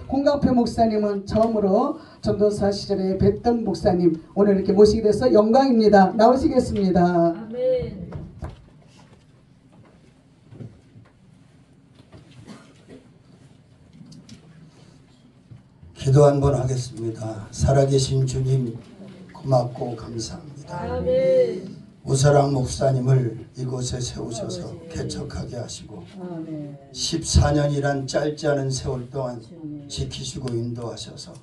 공강표 목사님은 처음으로 전도사 시절에 뵀던 목사님, 오늘 이렇게 모시게 돼서 영광입니다. 나오시겠습니다. 아멘. 기도 한번 하겠습니다. 살아계신 주님 고맙고 감사합니다. 아멘. 우사랑 목사님을 이곳에 세우셔서 개척하게 하시고 14년이란 짧지 않은 세월 동안 지키시고 인도하셔서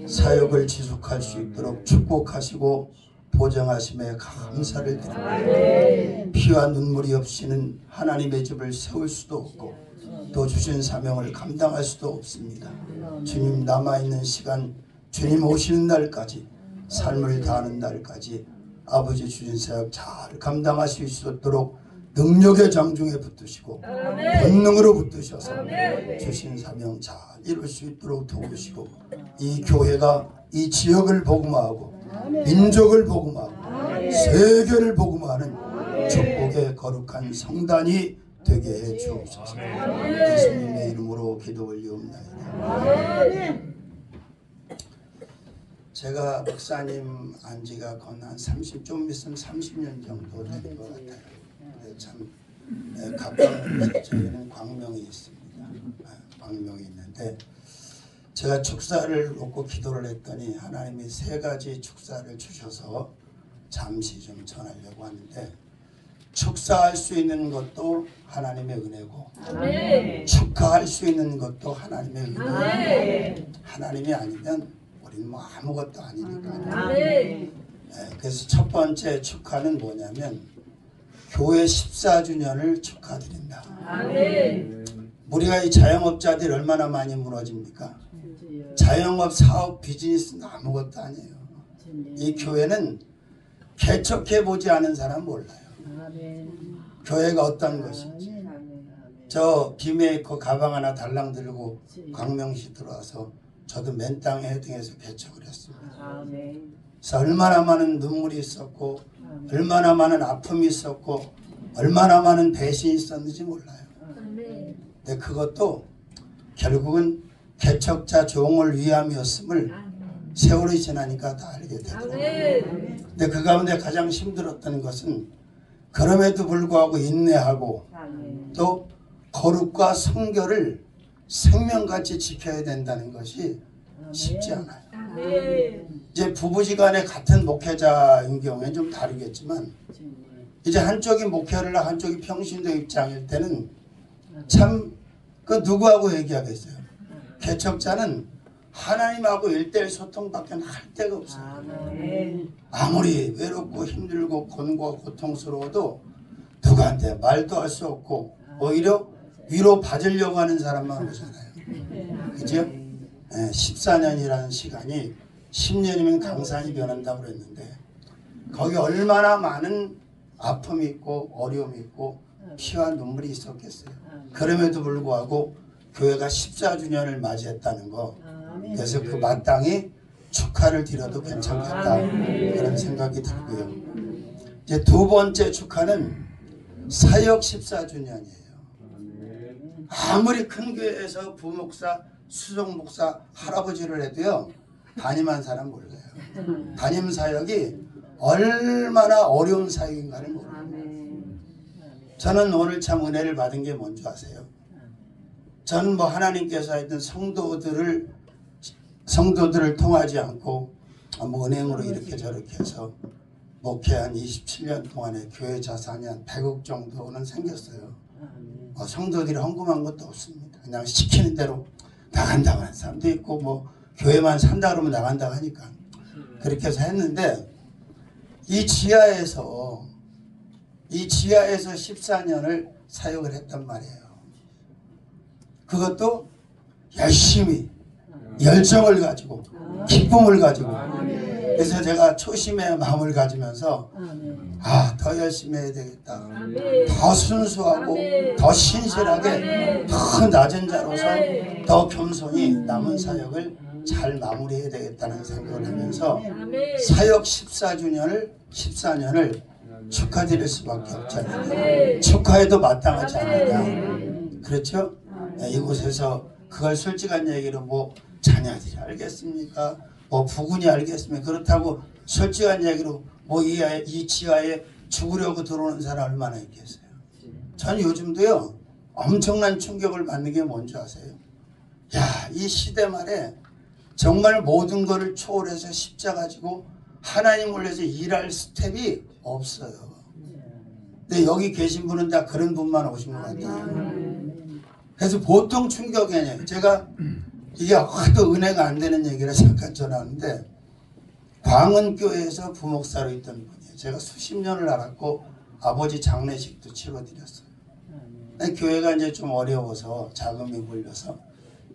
사역을 지속할 수 있도록 축복하시고 보장하심에 감사를 드립니다. 피와 눈물이 없이는 하나님의 집을 세울 수도 없고 또 주신 사명을 감당할 수도 없습니다. 주님 남아있는 시간, 주님 오시는 날까지, 삶을 다하는 날까지 아버지 주신 사역 잘 감당하실 수 있도록 능력의 장중에 붙드시고 본능으로 붙드셔서 주신 사명 잘 이룰 수 있도록 도우시고, 이 교회가 이 지역을 복음화하고 민족을 복음화하고 세계를 복음화하는 축복의 거룩한 성단이 되게 해 주옵소서. 예수님의 이름으로 기도 올리옵나이다. 제가 목사님 안지가 거의 한 30, 좀 있으면 30년 정도 되는 것 같아요. 참 가까운 저희는 광명이 있습니다. 광명이 있는데 제가 축사를 놓고 기도를 했더니 하나님이 3가지 축사를 주셔서 잠시 좀 전하려고 하는데, 축사할 수 있는 것도 하나님의 은혜고 아멘. 축하할 수 있는 것도 하나님의 은혜고, 아멘. 하나님이 아니면 우리는 뭐 아무것도 아니니까. 아멘. 그래서 첫 번째 축하는 뭐냐면 교회 14주년을 축하드린다. 아멘. 우리가 이 자영업자들이 얼마나 많이 무너집니까? 자영업, 사업, 비즈니스는 아무것도 아니에요. 이 교회는 개척해보지 않은 사람 몰라요. 교회가 어떤 것인지. 저 비메이커 가방 하나 달랑 들고 광명시 들어와서 저도 맨땅에 헤딩해서 개척을 했습니다. 그래서 얼마나 많은 눈물이 있었고 얼마나 많은 아픔이 있었고 얼마나 많은 배신이 있었는지 몰라요. 근데 그것도 결국은 개척자 종을 위함이었음을 세월이 지나니까 다 알게 되더라고요. 근데 그 가운데 가장 힘들었던 것은 그럼에도 불구하고 인내하고 또 거룩과 성결을 생명같이 지켜야 된다는 것이 쉽지 않아요. 이제 부부지간에 같은 목회자인 경우에는 좀 다르겠지만, 이제 한쪽이 목회를 하고 한쪽이 평신도 입장일 때는 참 그 누구하고 얘기하겠어요. 개척자는 하나님하고 1:1 소통밖에 할 데가 없어요. 아무리 외롭고 힘들고 곤고 고통스러워도 누구한테 말도 할 수 없고 오히려 위로 받으려고 하는 사람만 오잖아요. 그죠? 14년이라는 시간이 10년이면 강산이 변한다고 그랬는데 거기 얼마나 많은 아픔이 있고 어려움이 있고 피와 눈물이 있었겠어요. 그럼에도 불구하고 교회가 14주년을 맞이했다는 거, 그래서 그 마땅히 축하를 드려도 괜찮겠다 그런 생각이 들고요. 이제 두 번째 축하는 사역 14주년이에요. 아무리 큰 교회에서 부목사, 수석목사, 할아버지를 해도요 담임한 사람 몰라요. 담임 사역이 얼마나 어려운 사역인가를 몰라요. 저는 오늘 참 은혜를 받은 게 뭔지 아세요? 저는 뭐 하나님께서 하여튼 성도들을 통하지 않고 뭐 은행으로 이렇게 저렇게 해서 목회 한 27년 동안에 교회 자산이 한 100억 정도는 생겼어요. 성도들이 헌금한 것도 없습니다. 그냥 시키는 대로 나간다고 하는 사람도 있고 뭐 교회만 산다 그러면 나간다고 하니까 그렇게 해서 했는데, 이 지하에서 14년을 사역을 했단 말이에요. 그것도 열심히 열정을 가지고 기쁨을 가지고. 그래서 제가 초심의 마음을 가지면서 더 열심히 해야 되겠다. 더 순수하고 더 신실하게 더 낮은 자로서 더 겸손히 남은 사역을 잘 마무리해야 되겠다는 생각을 하면서 사역 14년을 축하드릴 수밖에 없잖아요. 축하해도 마땅하지 않느냐. 그렇죠? 이곳에서 그걸 솔직한 얘기로 뭐 자녀들이 알겠습니까? 뭐 부군이 알겠습니까? 그렇다고 솔직한 얘기로 뭐 이 지하에 죽으려고 들어오는 사람 얼마나 있겠어요? 전 요즘도요 엄청난 충격을 받는 게 뭔지 아세요? 야, 이 시대 말에 정말 모든 것을 초월해서 십자가 지고 하나님을 위해서 일할 스텝이 없어요. 근데 여기 계신 분은 다 그런 분만 오신 것 같아요. 그래서 보통 충격이 아니에요. 제가 이게 하도 은혜가 안 되는 얘기라 잠깐 전하는데 광은교회에서 부목사로 있던 분이에요. 제가 수십 년을 알았고 아버지 장례식도 치러드렸어요. 교회가 이제 좀 어려워서 자금이 몰려서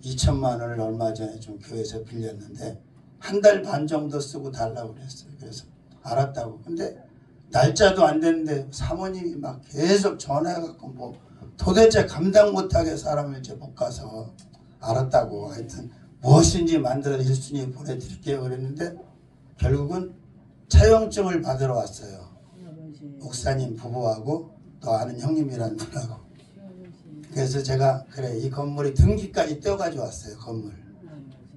2천만 원을 얼마 전에 좀 교회에서 빌렸는데 한 달 반 정도 쓰고 달라고 그랬어요. 그래서 알았다고. 근데 날짜도 안 됐는데 사모님이 막 계속 전화해갖고 뭐 도대체 감당 못하게 사람을 이제 못 가서 알았다고. 하여튼 무엇인지 만들어서 1순위 보내드릴게요 그랬는데 결국은 차용증을 받으러 왔어요. 목사님 부부하고 또 아는 형님이라는 분하고. 그래서 제가 그래 이 건물이 등기까지 떼어가지고 왔어요. 건물.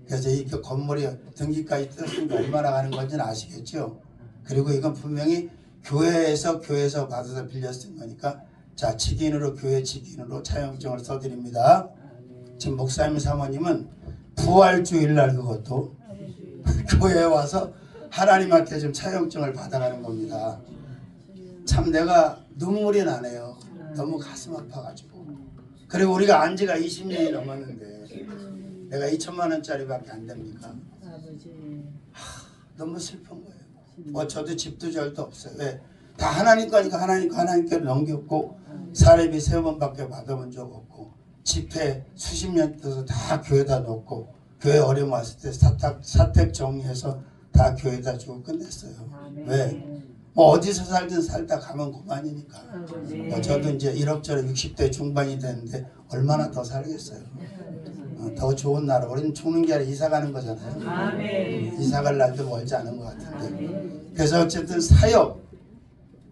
그래서 이 건물이 등기까지 떼었으니까 얼마나 가는 건지는 아시겠죠. 그리고 이건 분명히 교회에서 받아서 빌렸은 거니까 자 직인으로 교회 직인으로 차용증을 써드립니다. 지금 목사님 사모님은 부활주일날 그것도 교회에 와서 하나님한테 좀 차용증을 받아가는 겁니다. 참 내가 눈물이 나네요. 너무 가슴 아파가지고. 그리고 우리가 안 지가 20년이 넘었는데 내가 2천만 원짜리밖에 안 됩니까? 너무 슬픈 거예요. 뭐 저도 집도 절도 없어요. 왜? 다 하나님 거니까 하나님께 넘겼고 사례비 3번밖에 받아본 적 없고 집회 수십 년 떠서 다 교회다 놓고 교회 어려움 왔을 때 사택 정리해서 다 교회다 주고 끝냈어요. 왜? 뭐 어디서 살든 살다 가면 그만이니까. 저도 이제 이럭저럭 60대 중반이 됐는데 얼마나 더 살겠어요. 더 좋은 나라. 우리는 죽는 게 아니라 이사 가는 거잖아요. 이사 갈 날도 멀지 않은 것 같은데. 그래서 어쨌든 사역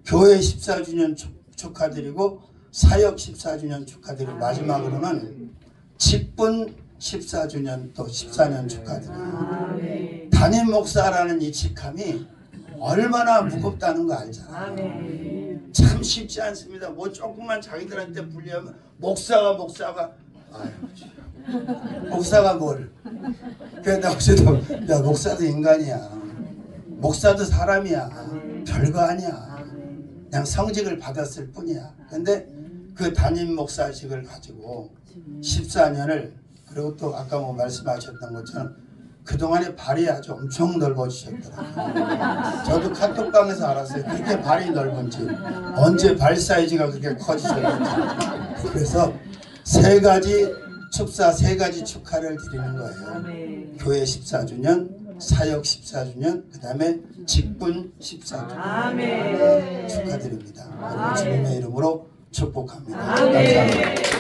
교회 14주년 축하드리고 사역 14주년 축하드리고 마지막으로는 직분 14주년 또 14년 축하드려요. 담임 목사라는 이 직함이 얼마나 무겁다는 거 알잖아요. 참 쉽지 않습니다. 뭐 조금만 자기들한테 불리하면 목사가 아유, 목사가 뭘. 그래서 어제도 야 목사도 인간이야. 목사도 사람이야. 별거 아니야. 그냥 성직을 받았을 뿐이야. 근데 그 담임 목사직을 가지고 14년을 그리고 또 아까 뭐 말씀하셨던 것처럼 그동안에 발이 아주 엄청 넓어지셨더라고요. 저도 카톡방에서 알았어요. 그렇게 발이 넓은지 언제 발 사이즈가 그렇게 커지셨는지. 그래서 세 가지 축하를 드리는 거예요. 교회 14주년, 사역 14주년, 그 다음에 직분 14주년 축하드립니다. 주님의 이름으로 축복합니다. 감사합니다.